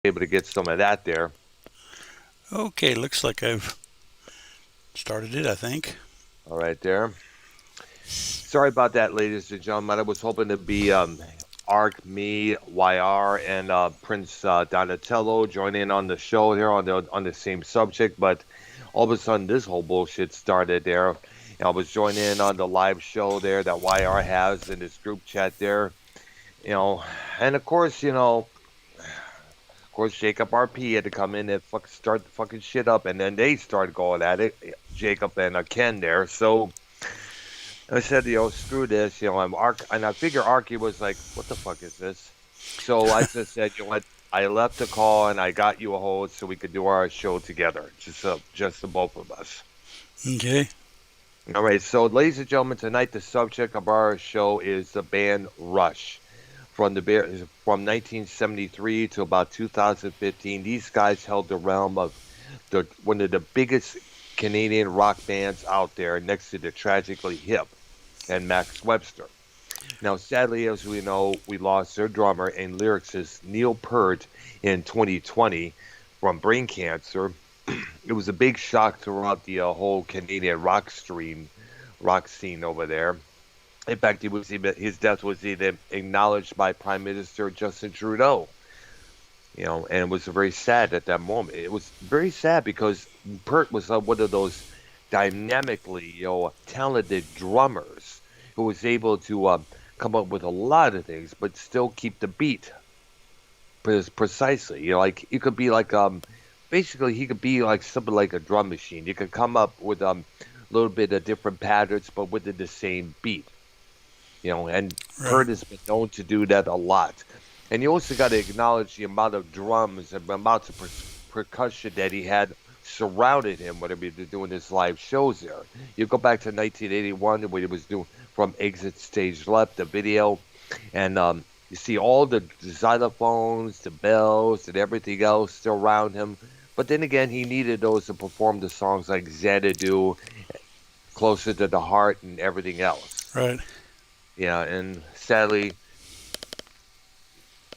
able to get some of that there. Okay, looks like I've started it, I think. All right there. Sorry about that, ladies and gentlemen. I was hoping to be Ark, me, YR, and Prince Donatello join in on the show here on the same subject, but all of a sudden this whole bullshit started there. And I was joining in on the live show there that YR has in this group chat there, you know, and of course, Jacob RP had to come in and start the fucking shit up, and then they started going at it, Jacob and Ken there. So I said, screw this, I'm Ark, and I figure Arky was like, what the fuck is this? So I just said, you know what? I left the call and I got you a hold so we could do our show together, just the both of us. Okay. All right, so ladies and gentlemen, tonight the subject of our show is the band Rush. From 1973 to about 2015, these guys held the realm of one of the biggest Canadian rock bands out there, next to the Tragically Hip and Max Webster. Now, sadly, as we know, we lost their drummer and lyricist Neil Peart in 2020 from brain cancer. It was a big shock throughout the whole Canadian rock scene over there. In fact, his death was even acknowledged by Prime Minister Justin Trudeau. And it was very sad at that moment. It was very sad because Peart was one of those dynamically, talented drummers who was able to come up with a lot of things, but still keep the beat precisely. Like you could be like basically he could be like something like a drum machine. You could come up with a little bit of different patterns, but within the same beat. And Right. Peart has been known to do that a lot. And you also got to acknowledge the amount of drums and the amount of percussion that he had surrounded him whenever he was doing his live shows there. You go back to 1981 when he was doing From Exit Stage Left, the video, and you see all the xylophones, the bells, and everything else still around him. But then again, he needed those to perform the songs like Xanadu, Closer to the Heart, and everything else. Right. Yeah, and sadly,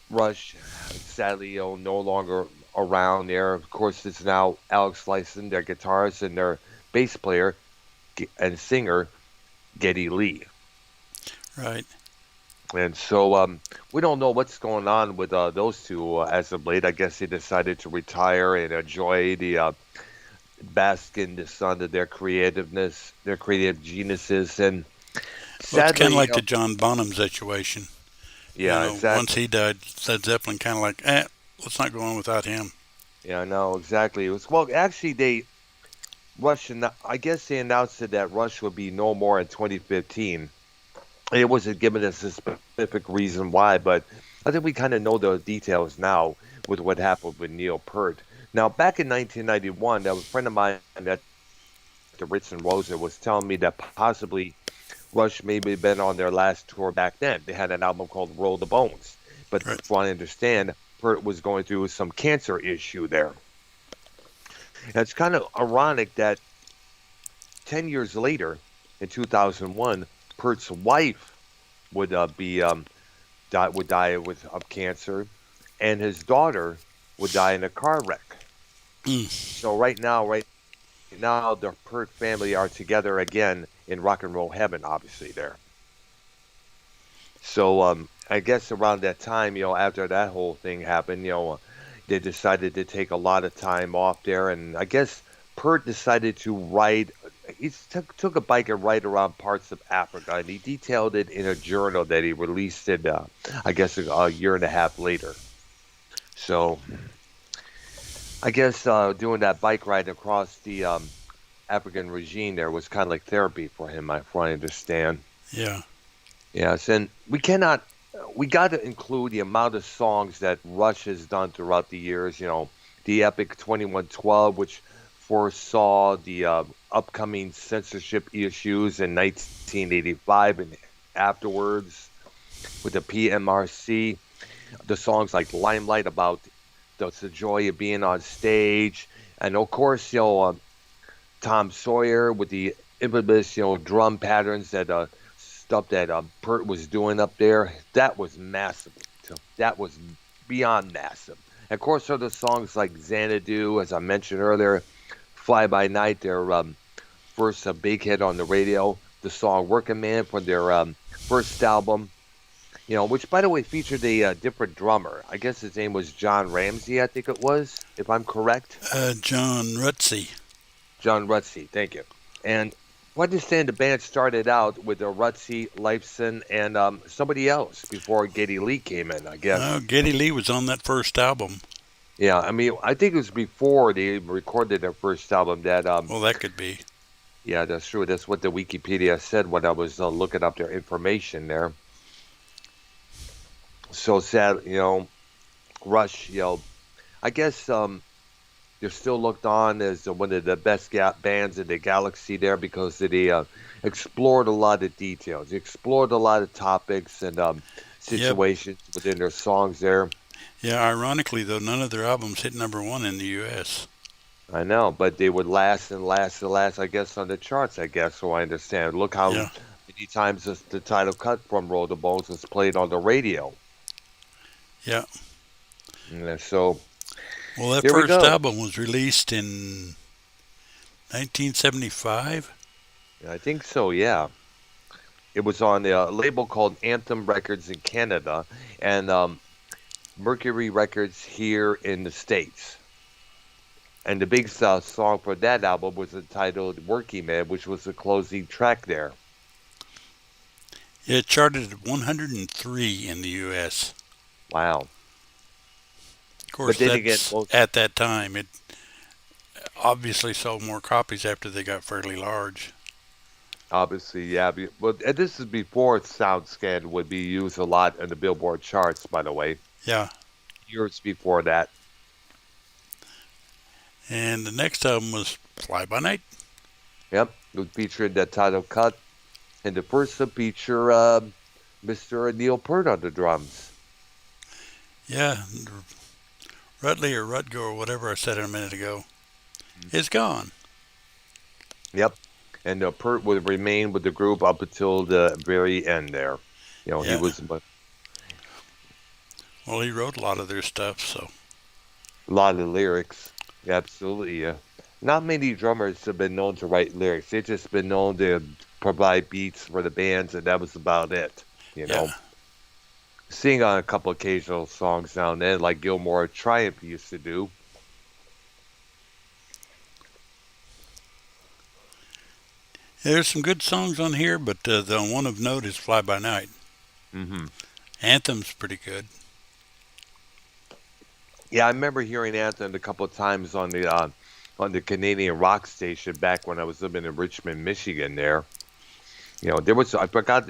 Rush, sadly, no longer around there. Of course, it's now Alex Lifeson, their guitarist, and their bass player and singer, Geddy Lee. Right. And so we don't know what's going on with those two as of late. I guess they decided to retire and enjoy the bask in the sun of their creativeness, their creative geniuses. And Well, it's kind of sadly, like the John Bonham situation. yeah, Once exactly. he died, Led Zeppelin kind of like, let's not go on without him. Yeah, no, exactly. It was well, actually, I guess they announced it that Rush would be no more in 2015. It wasn't given us a specific reason why, but I think we kind of know the details now with what happened with Neil Peart. Now, back in 1991, a friend of mine at the Ritz and Rosa was telling me that possibly Rush maybe been on their last tour back then. They had an album called Roll the Bones. But Right. from what I understand, Peart was going through some cancer issue there. And it's kind of ironic that 10 years later, in 2001, Peart's wife would would die of cancer, and his daughter would die in a car wreck. Mm. So right now, the Peart family are together again in rock and roll heaven, obviously there. So I guess around that time, after that whole thing happened, they decided to take a lot of time off there, and I guess Peart decided to ride. He took a bike and ride around parts of Africa, and he detailed it in a journal that he released it, I guess, a year and a half later. So I guess doing that bike ride across the African regime there was kind of like therapy for him, if I understand. Yeah. Yes, and we got to include the amount of songs that Rush has done throughout the years. The epic 2112, which foresaw the upcoming censorship issues in 1985 and afterwards with the PMRC. The songs like Limelight about the joy of being on stage. And of course, Tom Sawyer with the infamous, drum patterns that stuff that Pert was doing up there. That was massive. That was beyond massive. Of course, other songs like Xanadu, as I mentioned earlier, Fly By Night, their first big hit on the radio. The song Working Man from their first album, which, by the way, featured a different drummer. I guess his name was John Ramsey, I think it was, if I'm correct. John Rutsey. John Rutsey, thank you. And I understand the band started out with Rutsey, Leifson, and somebody else before Geddy Lee came in, I guess. Geddy Lee was on that first album. Yeah, I mean, I think it was before they recorded their first album that... well, that could be. Yeah, that's true. That's what the Wikipedia said when I was looking up their information there. So sad, Rush, I guess they're still looked on as one of the best bands in the galaxy there because they explored a lot of details. They explored a lot of topics and situations within their songs there. Yeah, ironically, though, none of their albums hit #1 in the U.S. I know, but they would last and last and last, I guess, on the charts, I guess, so I understand. Look how many times the title cut from Roll the Bones was played on the radio. Yeah. So, well, that first album was released in 1975. I think so, yeah. It was on a label called Anthem Records in Canada and Mercury Records here in the States. And the big song for that album was entitled Working Man, which was the closing track there. It charted at 103 in the U.S. Wow. Of course, at that time. It obviously sold more copies after they got fairly large. Obviously, yeah. But this is before SoundScan would be used a lot in the Billboard charts, by the way. Yeah. Years before that. And the next album was Fly By Night. Yep. It featured that title cut. And the first to feature Mr. Neil Peart on the drums. Yeah. Rutley or Rutger or whatever I said a minute ago is gone. Yep. And Peart would remain with the group up until the very end there. He was... Well, he wrote a lot of their stuff, so... A lot of lyrics. Absolutely, yeah. Not many drummers have been known to write lyrics. They've just been known to provide beats for the bands, and that was about it, Sing on a couple occasional songs now and then, like Gilmore Triumph used to do. There's some good songs on here, but the one of note is Fly By Night. Mm-hmm. Anthem's pretty good. Yeah, I remember hearing Anthem a couple of times on the Canadian rock station back when I was living in Richmond, Michigan. There was I forgot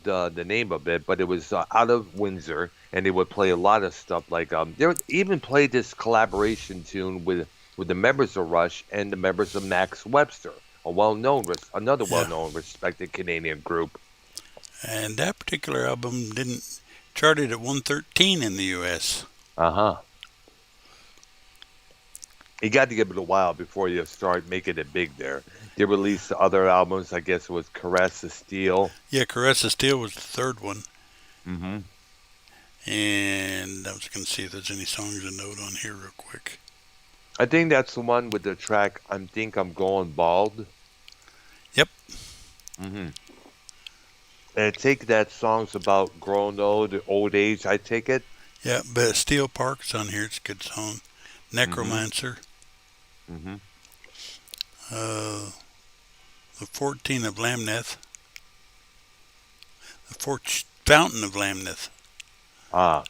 the name of it, but it was out of Windsor, and they would play a lot of stuff like they would even play this collaboration tune with the members of Rush and the members of Max Webster, another well-known, respected Canadian group. And that particular album charted at 113 in the U.S. Uh-huh. You got to give it a while before you start making it big there. They released other albums. I guess it was Caress of Steel. Yeah, Caress of Steel was the third one. Mm-hmm. And I was going to see if there's any songs to note on here real quick. I think that's the one with the track I Think I'm Going Bald. Yep. Mm-hmm. And I take that song's about growing old age, I take it. Yeah, but Steel Park's on here. It's a good song. Necromancer. Mm-hmm. The 14 of Lamneth. The Fountain of Lamneth. Ah.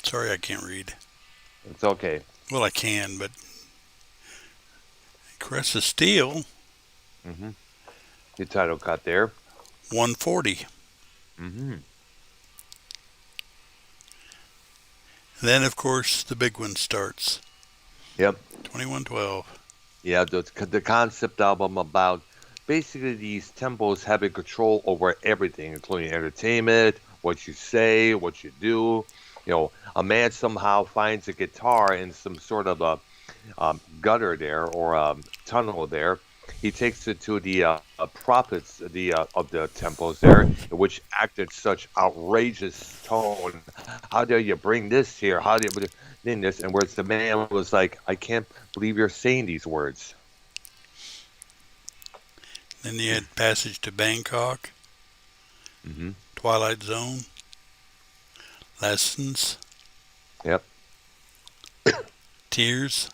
Sorry, I can't read. It's okay. Well, I can, but Caress of Steel. Mm-hmm. Your title cut there. 140. Mm-hmm. Then, of course, the big one starts. Yep. 2112. Yeah, the concept album about basically these tempos having control over everything, including entertainment, what you say, what you do. A man somehow finds a guitar in some sort of a gutter there or a tunnel there, he takes it to the prophets of the temples there, which acted such outrageous tone. How dare you bring this here? How do you bring this? And whereas the man was like, I can't believe you're saying these words. Then you had Passage to Bangkok, Mm-hmm. Twilight Zone, Lessons, Yep. Tears.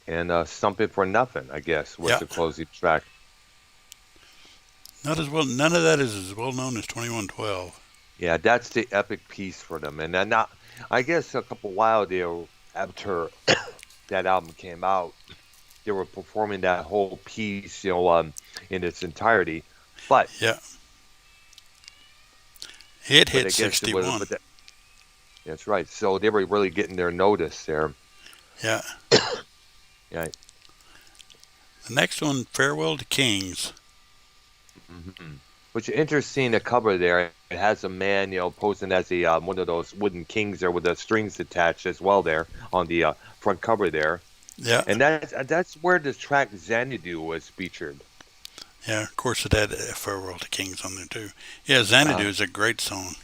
And Something for Nothing, I guess, was Yeah. the closing track. Not as well. None of that is as well known as 2112. Yeah, that's the epic piece for them. And then now, I guess a couple while there after that album came out, they were performing that whole piece, in its entirety. But Yeah. It but I hit guess it was, 61. that's right. So they were really getting their notice there. Yeah. Yeah. The next one, Farewell to Kings. Mm-hmm. Which is interesting, the cover there. It has a man, posing as a one of those wooden kings there with the strings attached as well there on the front cover there. Yeah. And that's where the track Xanadu was featured. Yeah, of course it had Farewell to Kings on there too. Yeah, Xanadu is a great song.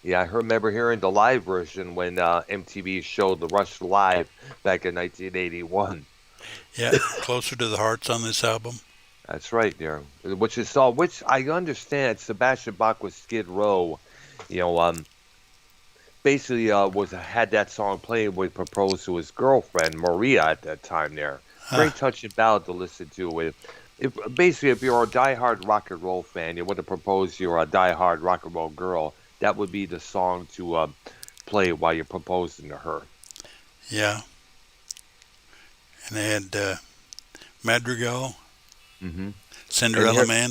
Yeah, I remember hearing the live version when MTV showed the Rush live back in 1981. Yeah, Closer to the Heart's on this album. That's right there. Which I understand Sebastian Bach with Skid Row, you know, basically had that song playing when he proposed to his girlfriend Maria at that time there. Very touching ballad to listen to. If you're a diehard rock and roll fan, you want to propose to your diehard rock and roll girl, that would be the song to play while you're proposing to her. Yeah. And they had Madrigal, Mm-hmm. Cinderella Man.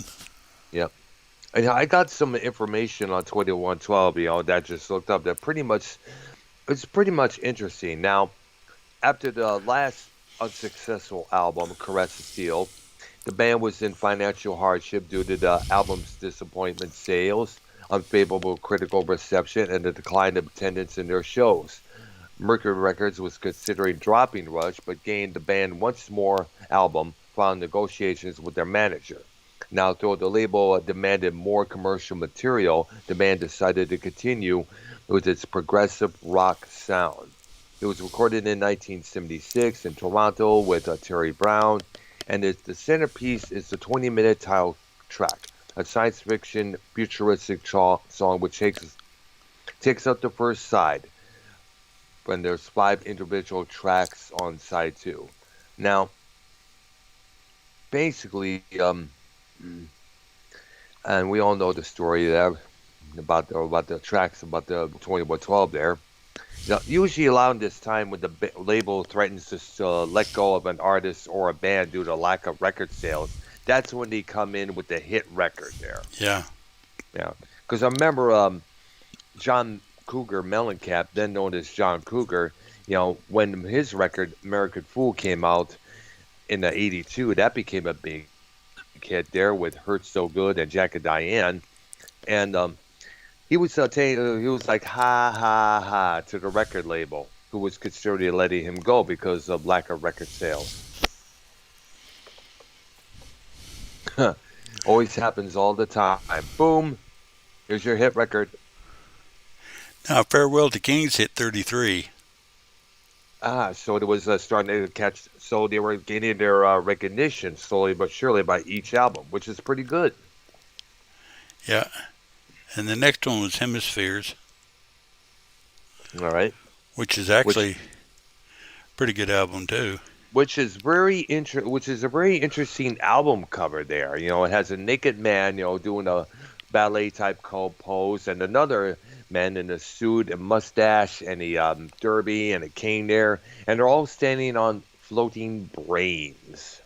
Yep. And I got some information on 2112, that just looked up. It's pretty much interesting. Now, after the last unsuccessful album, Caress of Steel, the band was in financial hardship due to the album's disappointment sales, unfavorable critical reception, and the decline of attendance in their shows. Mercury Records was considering dropping Rush, but gained the band once more album following negotiations with their manager. Now, though the label demanded more commercial material, the band decided to continue with its progressive rock sound. It was recorded in 1976 in Toronto with Terry Brown, and the centerpiece is the 20-minute title track, a science fiction futuristic song which takes up the first side. When there's 5 individual tracks on side 2. Now, basically, and we all know the story there about the tracks about the 2112 there. Now, usually around this time when the label threatens to let go of an artist or a band due to lack of record sales, that's when they come in with the hit record there. Yeah. Yeah. Because I remember John Cougar Mellencamp, then known as John Cougar, when his record American Fool came out in the '82, that became a big hit there with "Hurt So Good" and "Jack and Diane," and he was he was like ha ha ha to the record label, who was considering letting him go because of lack of record sales. Always happens all the time. Boom, here's your hit record. Now, Farewell to Kings hit 33. So it was starting to catch. So they were gaining their recognition slowly but surely by each album, which is pretty good. Yeah. And the next one was Hemispheres. All right. Which is actually pretty good album too. Which is a very interesting album cover there. It has a naked man, doing a ballet type pose, and another man in a suit and mustache and a derby and a cane there, and they're all standing on floating brains.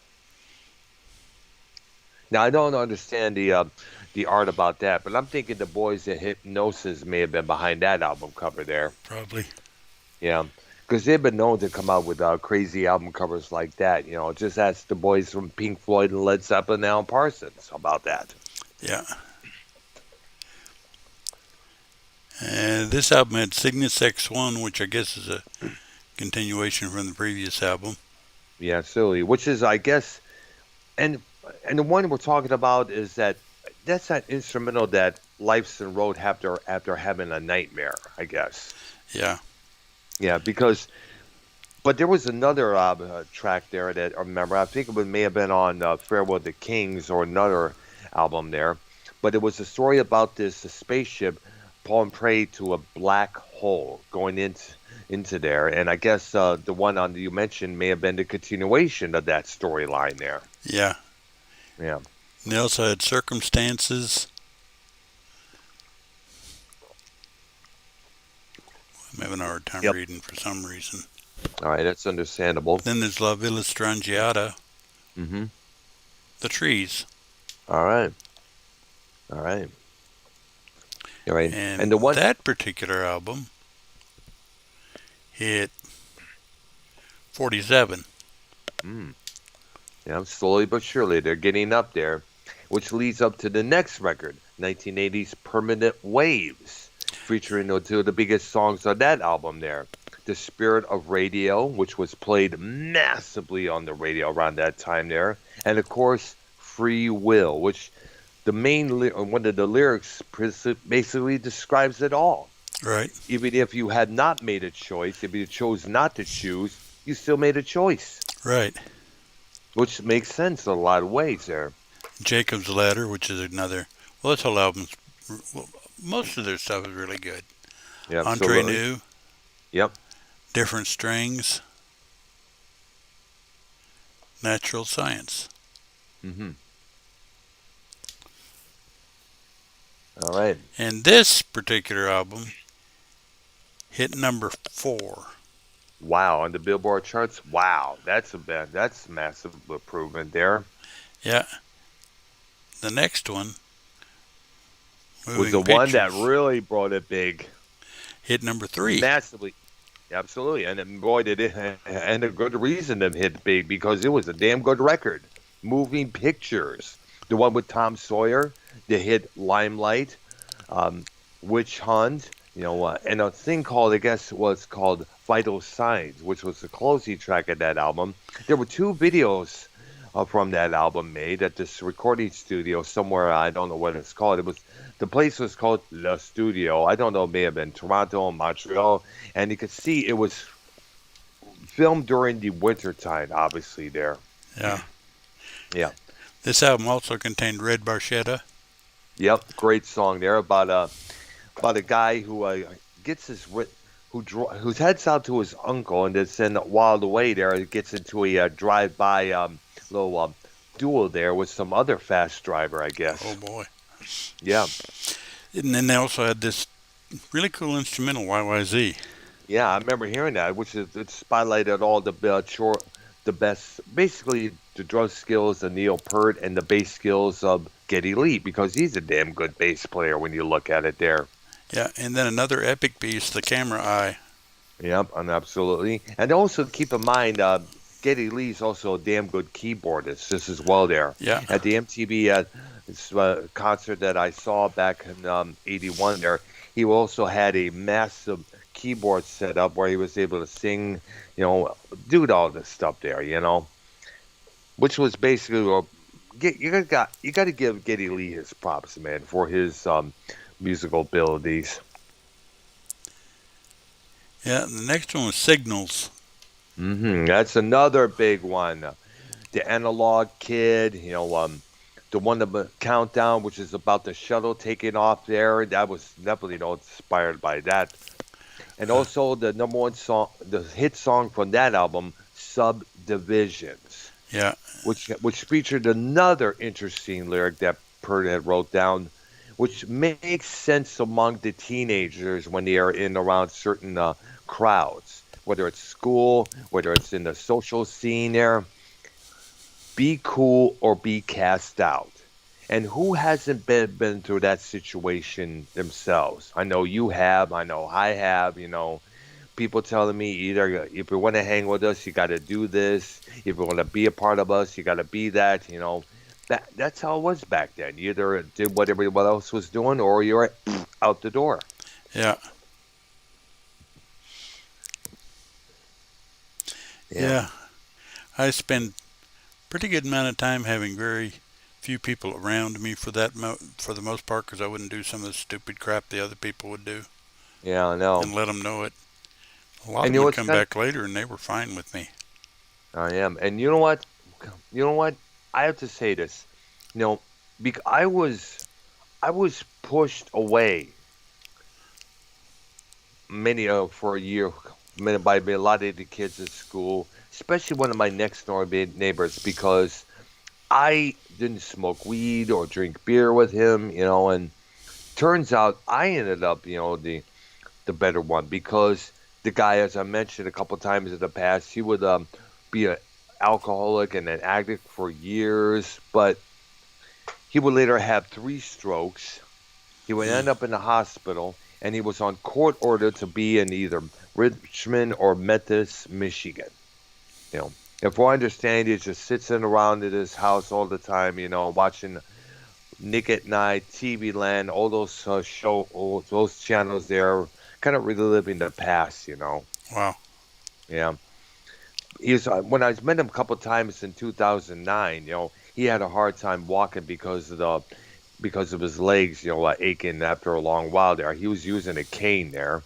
Now I don't understand the art about that, but I'm thinking the boys at Hypnosis may have been behind that album cover there. Probably. Yeah, because they've been known to come out with crazy album covers like that. Just ask the boys from Pink Floyd and Led Zeppelin, Alan Parsons about that. Yeah. And this album had Cygnus X1, which I guess is a continuation from the previous album. Yeah, silly. Which is, I guess, And and the one we're talking about is that's that instrumental that Lifeson wrote after having a nightmare, I guess. Yeah. Yeah, because but there was another track there that I remember. I think may have been on Farewell to Kings or another album there. But it was a story about this spaceship falling prey to a black hole going into there. And I guess the one on you mentioned may have been the continuation of that storyline there. Yeah. Yeah. And they also had Circumstances. I'm having a hard time Yep. reading for some reason. All right, that's understandable. Then there's La Villa Strangiata. Mm-hmm. The Trees. All right. All right. All right. And And the one. that particular album hit 47. Mm, yeah, slowly but surely they're getting up there, which leads up to the next record, 1980's Permanent Waves, featuring two of the biggest songs on that album there. The Spirit of Radio, which was played massively on the radio around that time there. And of course, Free Will, which one of the lyrics basically describes it all. Right. Even if you had not made a choice, if you chose not to choose, you still made a choice. Right. Which makes sense in a lot of ways there. Jacob's Ladder, which is another. Well, this whole album's. Well, most of their stuff is really good. Yeah, Entre absolutely. Nous. Yep. Different Strings. Natural Science. Mm-hmm. All right. And this particular album hit number 4. Wow, on the Billboard charts. Wow, that's massive improvement there. Yeah. The next one, Was the one that really brought it big. Hit number 3. Massively. Absolutely. And boy, did it, and a good reason to hit big because it was a damn good record. Moving Pictures. The one with Tom Sawyer, the hit Limelight, Witch Hunt, and a thing called, I guess, was called Vital Signs, which was the closing track of that album. There were 2 videos from that album made at this recording studio somewhere. I don't know what it's called. The place was called Le Studio. I don't know, it may have been Toronto or Montreal. And you could see it was filmed during the wintertime, obviously, there. Yeah. Yeah. This album also contained Red Barchetta. Yep, great song there about a guy who gets who heads out to his uncle, and then while away there, gets into a drive-by little duel there with some other fast driver, I guess. Oh boy. Yeah. And then they also had this really cool instrumental, YYZ. Yeah, I remember hearing that, which it spotlighted all the best, basically the drum skills of Neil Peart and the bass skills of Geddy Lee, because he's a damn good bass player when you look at it there. Yeah, and then another epic piece, The Camera Eye. Yep, and absolutely. And also keep in mind, Geddy Lee's also a damn good keyboardist just as well there. Yeah. At the MTV concert that I saw back in '81 there, he also had a massive keyboard setup where he was able to sing, do all this stuff there, which was basically you got to give Geddy Lee his props, man, for his musical abilities. Yeah, the next one was Signals. That's another big one. The Analog Kid, the one about Countdown, which is about the shuttle taking off there. That was definitely inspired by that. And also the number one song, the hit song from that album, Subdivisions. Yeah. Which featured another interesting lyric that Peart had wrote down, which makes sense among the teenagers when they are in around certain crowds, whether it's school, whether it's in the social scene there. Be cool or be cast out. And who hasn't been through that situation themselves? I know you have. I know I have. People telling me either if you want to hang with us, you got to do this. If you want to be a part of us, you got to be that. That's how it was back then. You either did what everyone else was doing, or you're out the door. Yeah. Yeah. I spent pretty good amount of time having very few people around me for for the most part, because I wouldn't do some of the stupid crap the other people would do Yeah, I know. and let them know it. A lot of And them you know would what's come kind of, back later and they were fine with me. I am. And you know what? You know what? I have to say this. You know, I was pushed away many for a year by a lot of the kids at school, especially one of my next door neighbors, because I didn't smoke weed or drink beer with him, and turns out I ended up, the better one because the guy, as I mentioned a couple times in the past, he would be an alcoholic and an addict for years, but he would later have 3 strokes. He would Mm, end up in the hospital, and he was on court order to be in either Richmond or Memphis, Michigan. You know, if I understand, he just sits in around at his house all the time, watching Nick at Night, TV Land, all those all those channels there, kind of reliving the past. wow. Yeah, he's when I met him a couple times in 2009. He had a hard time walking because of his legs, aching after a long while there. He was using a cane there.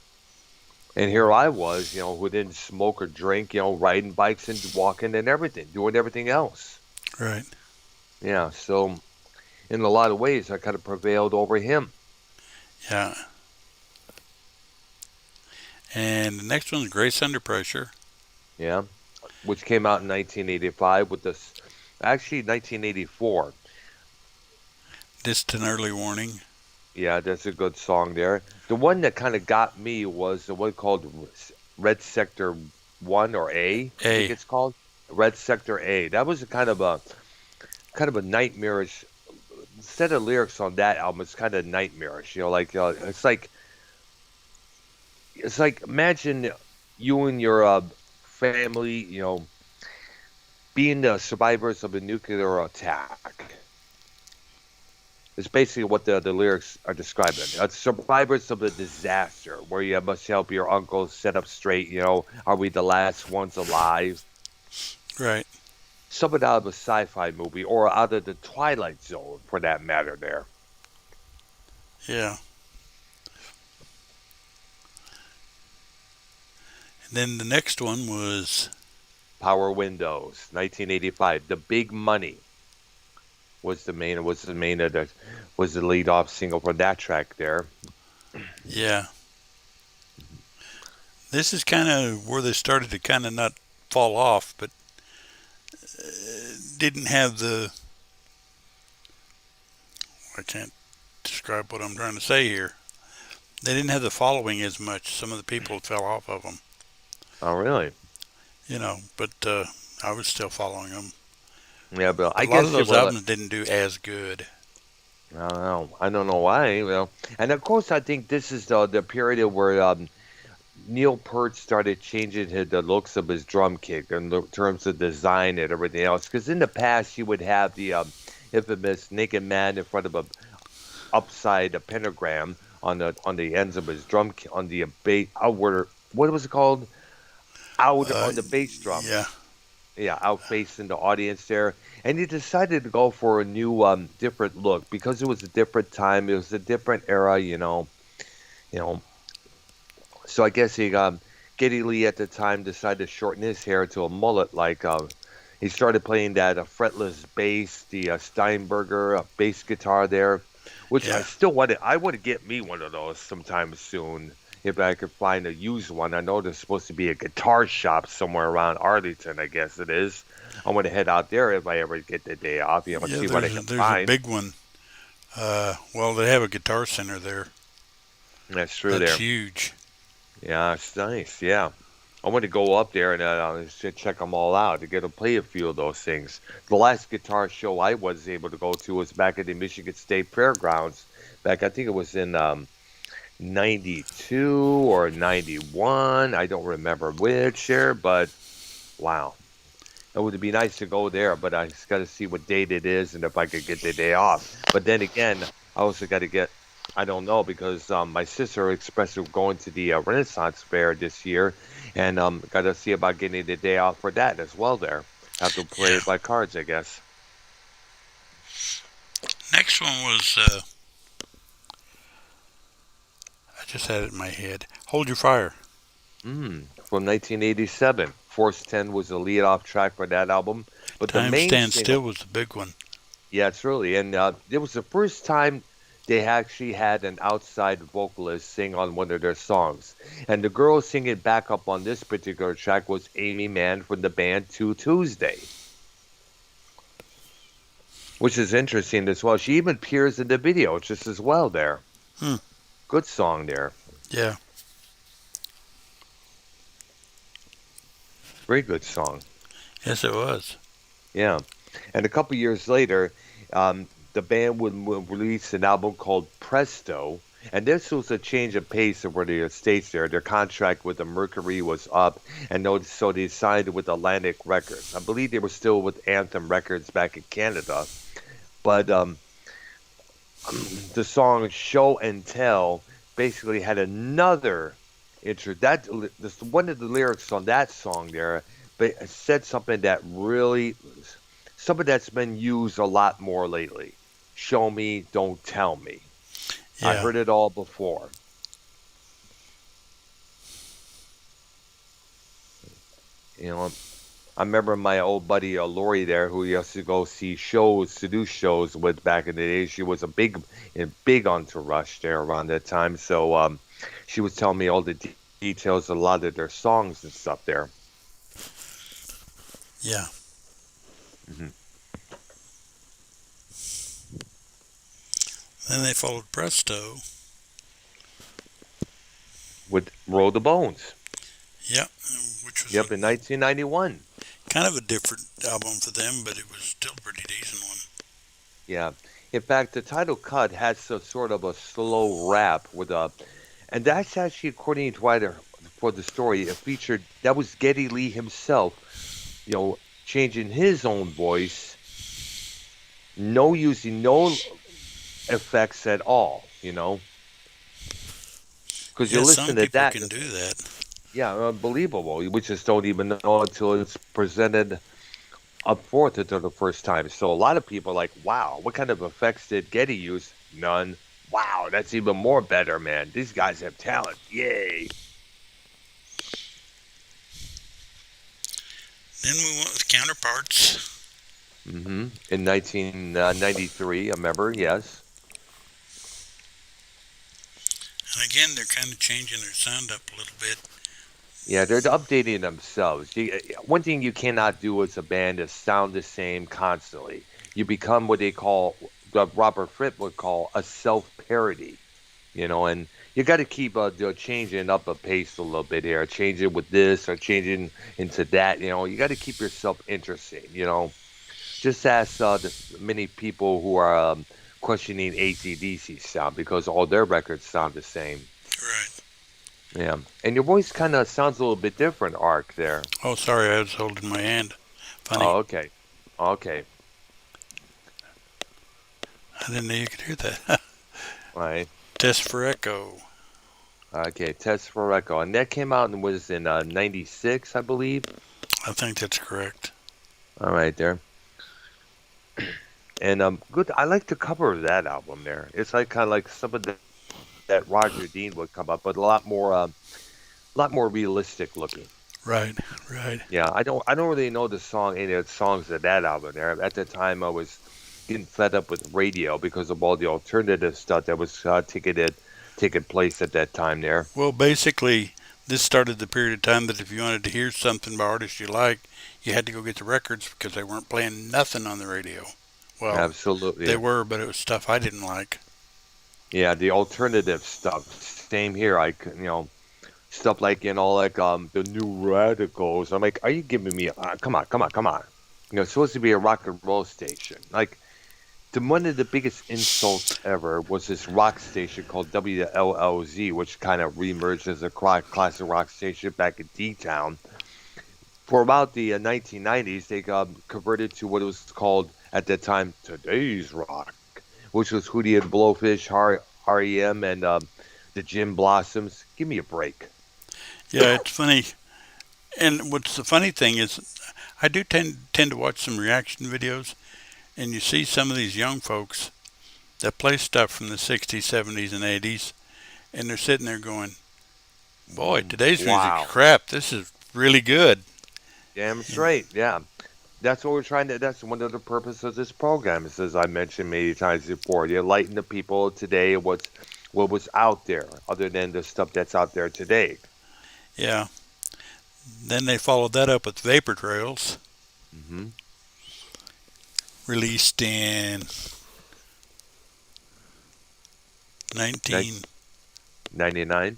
And here I was, who didn't smoke or drink, riding bikes and walking and everything, doing everything else. Right. Yeah, so in a lot of ways, I kind of prevailed over him. Yeah. And the next one's Grace Under Pressure. Yeah, which came out in 1985 with this, actually 1984. Distant Early Warning. Yeah, that's a good song there. The one that kind of got me was the one called Red Sector 1 or A, I think A. it's called. Red Sector A. That was a kind of a nightmarish set of lyrics on that album. It's kind of nightmarish, like it's like imagine you and your family, being the survivors of a nuclear attack. It's basically what the lyrics are describing. Survivors of a disaster where you must help your uncle set up straight. Are we the last ones alive? Right. Something out of a sci-fi movie or out of the Twilight Zone, for that matter. There. Yeah. And then the next one was Power Windows, 1985. The Big Money was the lead off single for that track there. yeah. This is kind of where they started to kind of not fall off, but didn't have the. I can't describe what I'm trying to say here. They didn't have the following as much. Some of the people fell off of them. Oh, really? But I was still following them. Yeah, but A I lot of guess they those were like, albums didn't do as good. I don't know. I don't know why. Well, and of course, I think this is the period where Neil Peart started changing the looks of his drum kit in terms of design and everything else. Because in the past, you would have the infamous naked man in front of a pentagram on the ends of his drum kit, on the bass outward. What was it called? Out on the bass drum. Yeah. Yeah, out facing the audience there. And he decided to go for a new, different look because it was a different time. It was a different era. You know. So I guess Geddy Lee at the time decided to shorten his hair to a mullet. Like he started playing that fretless bass, the Steinberger bass guitar there, which I Yeah. still wanted. I want to get me one of those sometime soon if I could find a used one. I know there's supposed to be a guitar shop somewhere around Arlington. I guess it is. I want to head out there if I ever get the day off. Yeah, See what I can there's a find. big one. Well, they have a guitar center there. That's true That's there. huge. Yeah, it's nice. Yeah. I want to go up there and check them all out to get to play a few of those things. The last guitar show I was able to go to was back at the Michigan State Fairgrounds. Back, I think it was in 92 or 91. I don't remember which year, but wow. It would be nice to go there, but I just got to see what date it is and if I could get the day off. But then again, I also got to I don't know, because my sister expressed going to the Renaissance Fair this year, and got to see about getting the day off for that as well there. Have to play Yeah. it by cards, I guess. Next one was, I just had it in my head. Hold Your Fire. From 1987. Force 10 was the lead-off track for that album. But the Time main Stand single, Still was the big one. yeah, it's really, and it was the first time they actually had an outside vocalist sing on one of their songs. And the girl singing backup on this particular track was Amy Mann from the band Two Tuesday, which is interesting as well. She even appears in the video just as well there. Hmm. Good song there. Yeah. Very good song. Yes, it was. Yeah. And a couple years later, the band would release an album called Presto. And this was a change of pace over the States there. Their contract with the Mercury was up, and so they signed with Atlantic Records. I believe they were still with Anthem Records back in Canada. But the song Show and Tell basically had another intro. One of the lyrics on that song there but said something that's been used a lot more lately. Show me, don't tell me. Yeah. I heard it all before. You know, I remember my old buddy Lori there, who used to go see shows, to do shows with back in the day. She was big onto Rush there around that time. So she was telling me all the details of a lot of their songs and stuff there. Yeah. hmm Then they followed Presto. With Roll the Bones. Yep. Which was in 1991. kind of a different album for them, but it was still a pretty decent one. Yeah. In fact, the title cut has a sort of a slow rap and that's actually according to writer for the story. It featured that was Geddy Lee himself, changing his own voice, using no effects at all. Because you listen to that. Some people can do that. Yeah, unbelievable. We just don't even know until it's presented up forth until the first time. So a lot of people are like, wow, what kind of effects did Geddy use? None. Wow, that's even more better, man. These guys have talent. Yay. Then we went with Counterparts. In 1993, I remember, yes. And again, they're kind of changing their sound up a little bit. Yeah, they're updating themselves. One thing you cannot do as a band is sound the same constantly. You become what Robert Fripp would call a self-parody, and you got to keep changing up a pace a little bit here, changing with this or changing into that. You got to keep yourself interesting. Just ask the many people who are questioning AC/DC sound because all their records sound the same. Right. Yeah, and your voice kind of sounds a little bit different, Ark, there. Oh, sorry, I was holding my hand. Funny. Oh, okay. Okay. I didn't know you could hear that. Right. Test for Echo. Okay, Test for Echo. And that came out and was in 96, I believe. I think that's correct. All right, there. And good. I like the cover of that album there. It's like kind of like some of that Roger Dean would come up, but a lot more realistic looking. Right, right. Yeah, I don't really know any of the songs of that album there. At the time, I was getting fed up with radio because of all the alternative stuff that was taking place at that time there. Well, basically, this started the period of time that if you wanted to hear something by artists you liked, you had to go get the records because they weren't playing nothing on the radio. Well, absolutely, they were, but it was stuff I didn't like. Yeah, the alternative stuff. Same here. Stuff like the New Radicals. I'm like, are you giving me? Come on. It's supposed to be a rock and roll station. Like, one of the biggest insults ever was this rock station called WLLZ, which kind of reemerged as a classic rock station back in D-Town. For about the 1990s, they converted to what was called at that time Today's Rock, which was Hootie and Blowfish, REM, and the Gin Blossoms. Give me a break. Yeah, it's funny. And what's the funny thing is, I do tend to watch some reaction videos, and you see some of these young folks that play stuff from the 60s, 70s, and 80s, and they're sitting there going, boy, today's music's Wow. crap. This is really good. Damn And, straight. Yeah. That's what we're trying to. That's one of the purposes of this program. Is, as I mentioned many times before, you enlighten the people today what was out there, other than the stuff that's out there today. yeah. Then they followed that up with Vapor Trails, Mm-hmm. released in 1906. 99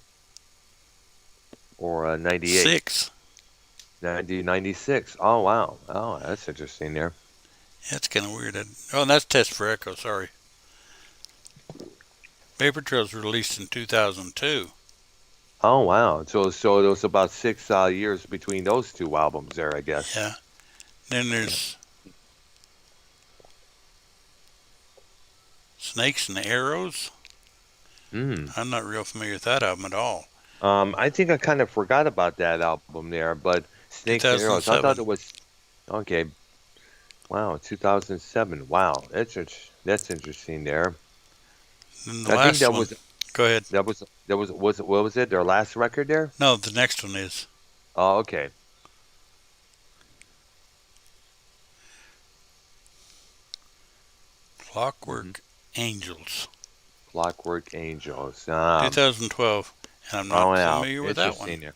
or 98, 1996. Oh wow. Oh, that's interesting there. That's kind of weird. Oh, and that's Test for Echo, sorry. Vapor Trails released in 2002. Oh wow. So there was about 6 years between those two albums there, I guess. Yeah. Then there's Snakes and Arrows. Mm. I'm not real familiar with that album at all. I think I kind of forgot about that album there, but Snakes and Arrows. I thought 2007. it was okay. Wow, 2007. Wow, that's interesting there. And the I think last that one, was go ahead. what was it? Their last record there? No, the next one is Oh, okay. Hmm. Clockwork Angels, Clockwork Angels. 2012. And I'm Oh not yeah, familiar with that one. interesting there.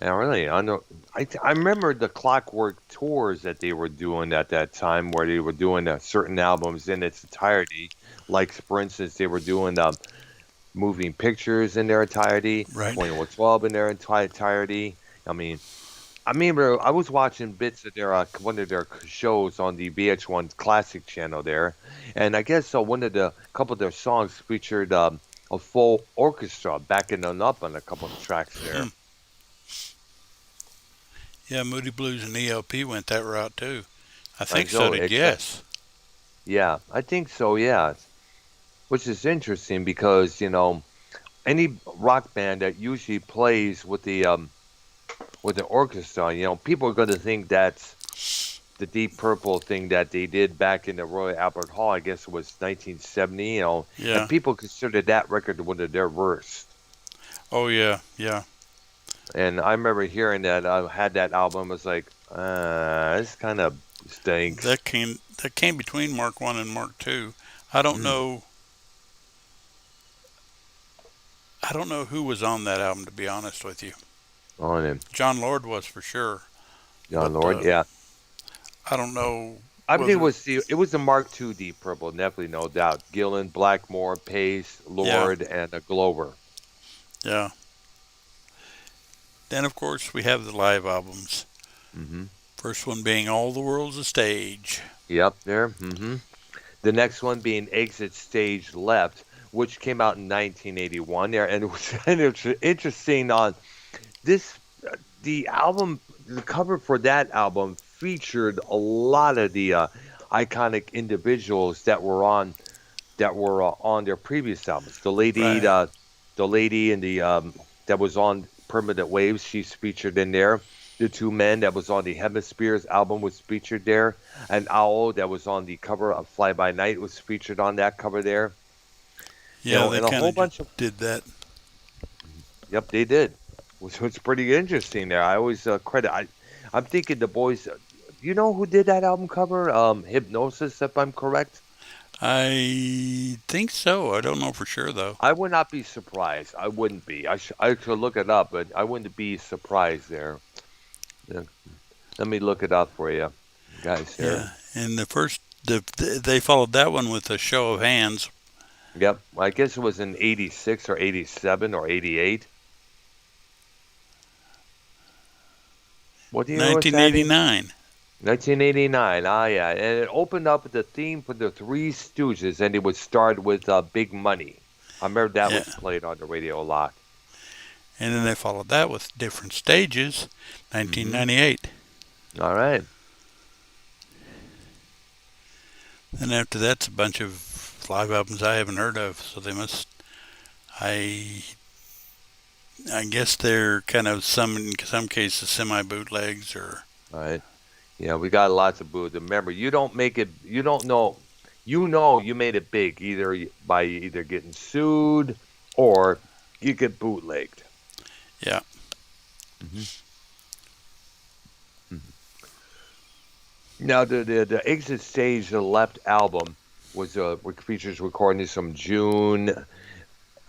Yeah, really. I know. I remember the Clockwork tours that they were doing at that time, where they were doing certain albums in its entirety. Like for instance, they were doing moving pictures in their entirety, Right. 2112 in their entirety. I mean, I remember I was watching bits of their one of their shows on the VH1 Classic channel there, and I guess one of the couple of their songs featured a full orchestra backing them up on a couple of tracks there. Hmm. Yeah, Moody Blues and ELP went that route too. I I think so know, did except Yes. yeah, I think so. Yeah, which is interesting because any rock band that usually plays with the orchestra, people are going to think that's the Deep Purple thing that they did back in the Royal Albert Hall. I guess it was 1970. And Yeah. people considered that record one of their worst. Oh, yeah. Yeah. And I remember hearing that I had that album. I was like, this kind of stinks. That came between Mark One and Mark Two. I don't Mm, know. I don't know who was on that album, to be honest with you. on him, John Lord was for sure, John but Lord. Yeah, I don't know I think whether. it was the Mark II Deep Purple, definitely, no doubt. Gillan, Blackmore, Pace, Yeah. Lord, and a Glover. Yeah. Then of course we have the live albums. Hmm. First one being All the World's a Stage. Yep, there. Hmm. The next one being Exit Stage Left, which came out in 1981 there, and it was kind of interesting on this. The album, the cover for that album featured a lot of the iconic individuals that were on their previous albums. Right. The lady in the that was on Permanent Waves, she's featured in there. The two men that was on the Hemispheres album was featured there. An owl that was on the cover of Fly By Night was featured on that cover there. Yeah, they And a kind whole of bunch of did that. yep, they did, which was pretty interesting there. I always credit. I'm thinking the boys. You know who did that album cover? Hypnosis, if I'm correct. I think so. I don't know for sure though. I would not be surprised. I wouldn't be. I could look it up, but I wouldn't be surprised there. Yeah. Let me look it up for you, guys. Here. Yeah, and they followed that one with a Show of Hands, Yep. I guess it was in '86 or '87 or '88. What year was that in? 1989. 1989. Ah, yeah. And it opened up with the theme for the Three Stooges, and it would start with Big Money. I remember that Yeah, was played on the radio a lot. and then they followed that with Different Stages, Hmm. 1998. All right. Then after that's a bunch of live albums I haven't heard of, so they must. I I guess they're kind of some in some cases semi bootlegs or All right. Yeah, we got lots of boot. Remember, you don't make it. You don't know. You know you made it big by either getting sued or you get bootlegged. Yeah. hmm Now the Exit Stage the Left album was features recordings from June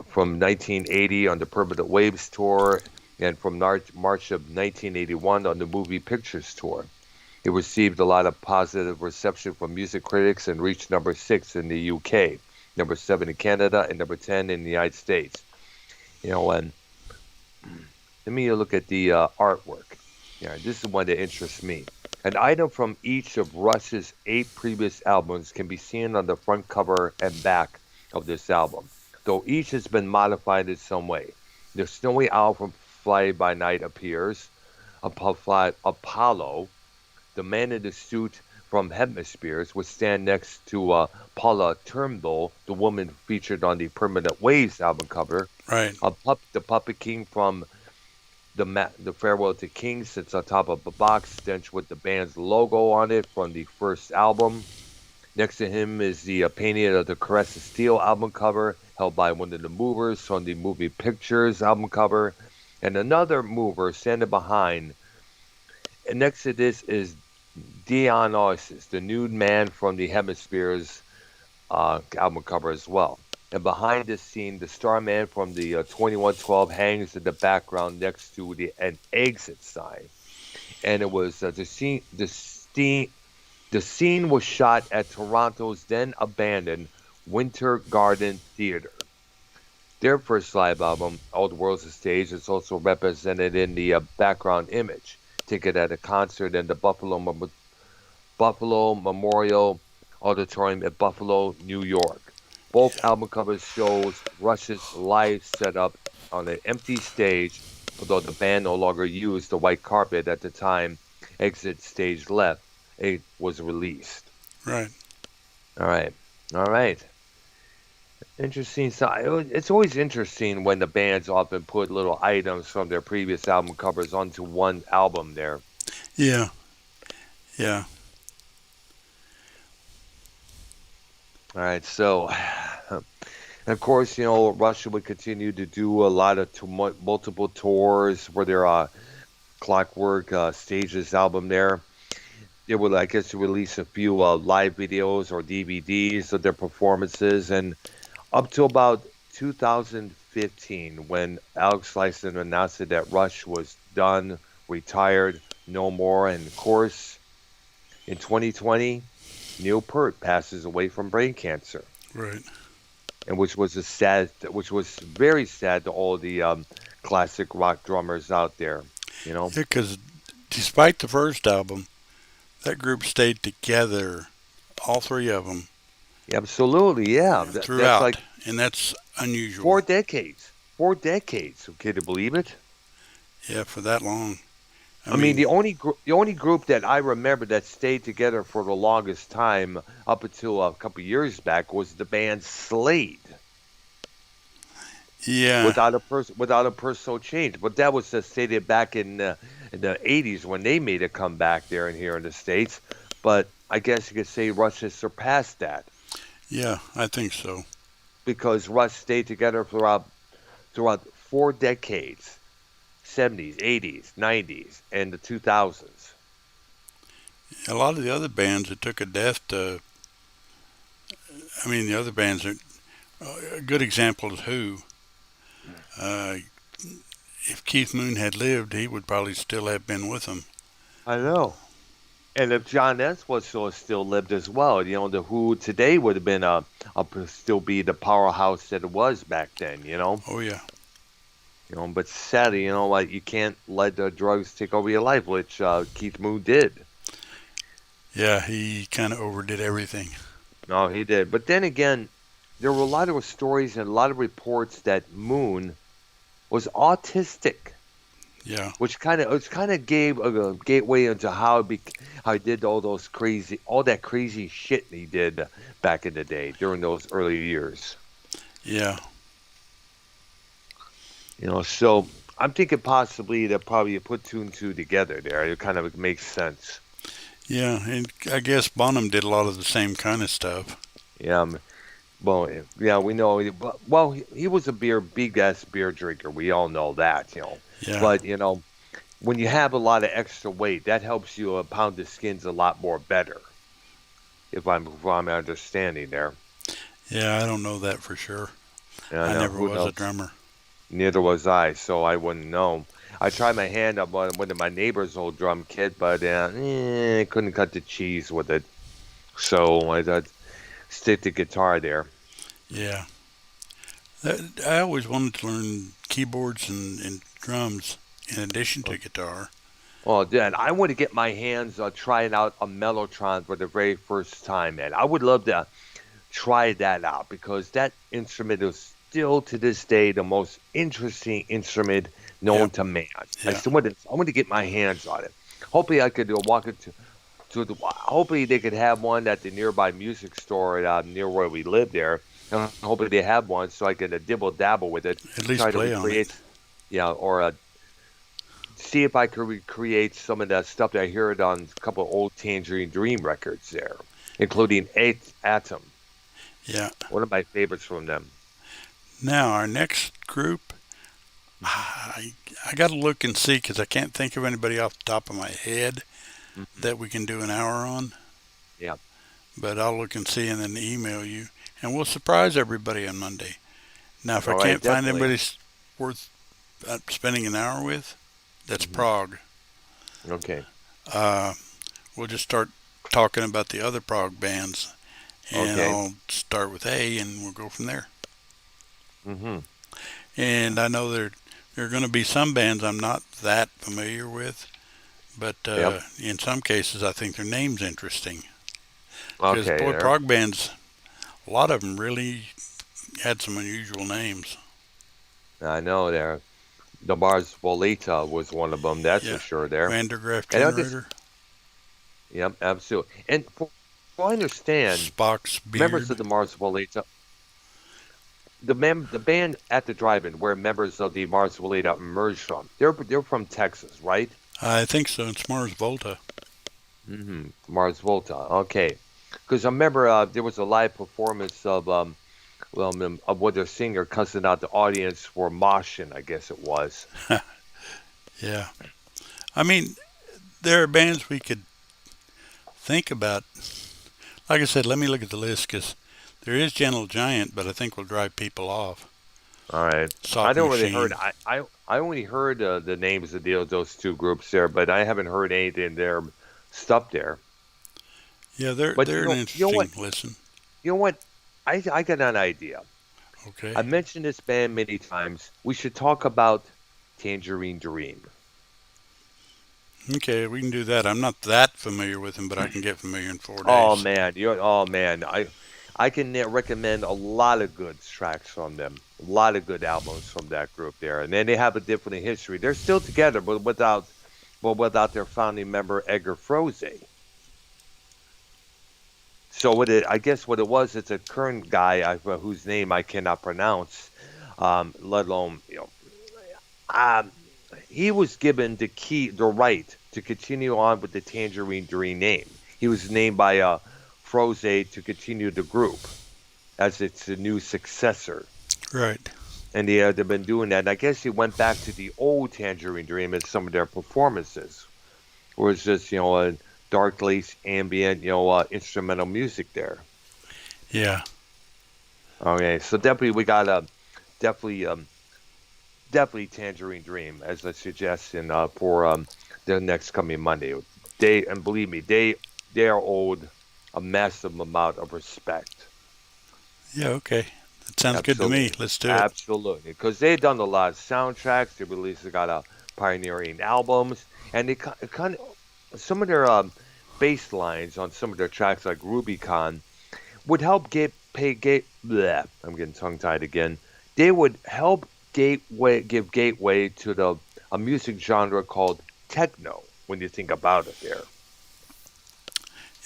from 1980 on the Permanent Waves tour and from March of 1981 on the Movie Pictures tour. It received a lot of positive reception from music critics and reached number 6 in the UK, number 7 in Canada, and number 10 in the United States. And let me look at the artwork. Yeah, this is one that interests me. An item from each of Rush's 8 previous albums can be seen on the front cover and back of this album, though each has been modified in some way. The snowy owl from Fly By Night appears. Apollo, the man in the suit from Hemispheres, would stand next to Paula Turnbull, the woman featured on the Permanent Waves album cover. Right. The Puppet King from the Farewell to King sits on top of a box stench with the band's logo on it from the first album. Next to him is the painting of the Caress of Steel album cover, held by one of the movers from the Movie Pictures album cover, and another mover standing behind. And next to this is Dionysus, the nude man from the Hemispheres album cover as well. And behind this scene, the Starman from the 2112 hangs in the background next to an exit sign. And it was the scene was shot at Toronto's then abandoned Winter Garden Theatre. Their first live album, All the World's a Stage, is also represented in the background image. Ticket at a concert in the Buffalo Memorial Auditorium at Buffalo, New York. Both album covers shows Rush's live setup on an empty stage, although the band no longer used the white carpet at the time Exit Stage Left it was released. Right. All right. All right. Interesting. So it's always interesting when the bands often put little items from their previous album covers onto one album there. Yeah. Yeah. All right. So, of course, Russia would continue to do a lot of multiple tours for their Clockwork Stages album there. They would, I guess, release a few live videos or DVDs of their performances. And up to about 2015, when Alex Lifeson announced that Rush was done, retired, no more. And of course, in 2020, Neil Peart passes away from brain cancer. Right. And which was very sad to all the classic rock drummers out there. Yeah, because despite the first album, that group stayed together, all 3 of them. Absolutely, yeah. Throughout, that's like and that's unusual. 4 decades. 4 decades. Can you believe it? Yeah, for that long. I mean, the only group that I remember that stayed together for the longest time, up until a couple of years back, was the band Slade. Yeah. Without a personal change, but that was stated back in the 80s when they made a comeback there and here in the States. But I guess you could say Rush has surpassed that. Yeah, I think so. Because Rush stayed together throughout 4 decades. 70s, 80s, 90s, and the 2000s. A lot of the other bands that took a death to, the other bands are a good example is Who. If Keith Moon had lived, he would probably still have been with them. I know. And if John Entwistle still lived as well, the Who today would have been still be the powerhouse that it was back then. Oh yeah. But sadly, like you can't let the drugs take over your life, which Keith Moon did. Yeah, he kind of overdid everything. No, he did. But then again, there were a lot of stories and a lot of reports that Moon was autistic. Yeah. Which kind of gave a gateway into how he did all that crazy shit he did back in the day during those early years. Yeah. So I'm thinking possibly that probably you put 2 and 2 together there. It kind of makes sense. Yeah, and I guess Bonham did a lot of the same kind of stuff. Yeah, well, yeah, we know. Well, he was a big ass beer drinker. We all know that. Yeah, But when you have a lot of extra weight, that helps you pound the skins a lot more better. If I'm understanding there. yeah, I don't know that for sure. Yeah, I no, never who was a knows? drummer. Neither was I, so I wouldn't know. I tried my hand up on one of my neighbor's old drum kit, but couldn't cut the cheese with it. So I thought stick to guitar there. Yeah, I always wanted to learn keyboards and drums in addition to guitar. Oh, Dad, I want to get my hands trying out a mellotron for the very first time, man. I would love to try that out because that instrument is still to this day the most interesting instrument known Yep, to man. yeah. I want to get my hands on it. Hopefully, I could walk it to the. Hopefully, they could have one at the nearby music store near where we live there. And hopefully, they have one so I can dibble dabble with it, At least try to play on it. recreate, yeah, or see if I could recreate some of that stuff that I heard on a couple of old Tangerine Dream records there, including Eighth Atom, Yeah. one of my favorites from them. Now our next group, I I got to look and see because I can't think of anybody off the top of my head Hmm. that we can do an hour on. Yeah. But I'll look and see and then email you, and we'll surprise everybody on Monday. Now, if I All right, can't find definitely. anybody worth spending an hour with, that's Hmm. Prog. Okay. Uh, we'll just start talking about the other Prog bands, and Okay. I'll start with A, and we'll go from there. Hmm. And I know there are going to be some bands I'm not that familiar with, but Yep. in some cases I think their name's interesting. Because Okay. boy, There. prog bands, a lot of them really had some unusual names. I know there. The Mars Volita was one of them. That's for Yeah, sure. There. Vandergraaf And I just. Generator, Yep. Absolutely. And for I understand, Spock's members Beard. of the Mars Volita, the band at the drive-in where members of the Mars Volita emerged from. They're from Texas, right? I think so. It's Mars Volta. Mars Volta. Okay. Because I remember there was a live performance of what their singer cussing out the audience for moshing, I guess it was. Yeah, I mean there are bands we could think about. Like I said, let me look at the list because there is Gentle Giant, but I think will drive people off. All right. I Soft don't really heard. Machine. I only heard the names of those two groups there, but I haven't heard anything there stuff there. Yeah, they're But they're an interesting listen. you know what? I got an idea. I Okay. mentioned this band many times. We should talk about Tangerine Dream. Okay, we can do that. I'm not that familiar with them, but I can get familiar in 4 Oh days. man, I can recommend a lot of good tracks from them. A lot of good albums from that group there. And then they have a different history. They're still together, but without their founding member Edgar Froese. So I guess what it was, it's a current guy whose name I cannot pronounce, let alone um, he was given the right to continue on with the Tangerine Dream name. He was named by Froze to continue the group as its new successor. Right. And they've been doing that. And I guess he went back to the old Tangerine Dream in some of their performances, where it's just, a dark lace ambient, instrumental music there. Yeah. Okay, so definitely we got definitely definitely Tangerine Dream as a suggestion for the next coming Monday. And believe me, they are owed a massive amount of respect. Yeah. Okay. That sounds good to me. Absolutely, Let's do it. absolutely, because they've done a lot of soundtracks. They got a pioneering albums, and they kind of some of their bass lines on some of their tracks like Rubicon would help bleh, I'm getting tongue tied again. They would help give gateway to the a music genre called techno. When you think about it, there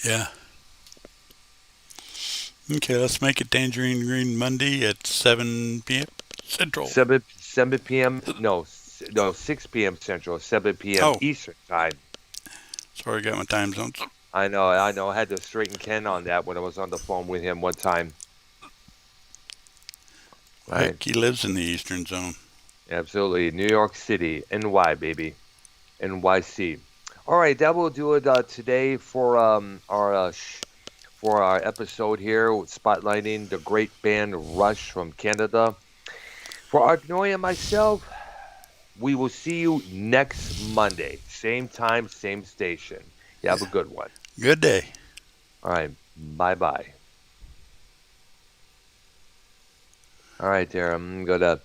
Yeah. Okay. Let's make it Tangerine Green Monday at 7 p.m. Central. 7 p.m. No 6 p.m. Central, 7 p.m. Oh, Eastern time. sorry, I got my time zones. I know, I know. I had to straighten Ken on that when I was on the phone with him one time. Right. Heck, he lives in the Eastern Zone. Absolutely. New York City, NY, baby. NYC. All right, that will do it today for for our episode here, spotlighting the great band Rush from Canada. For Arknolia and myself, we will see you next Monday, same time, same station. You have a good one. Good day. All right, bye bye. All right, there. I'm gonna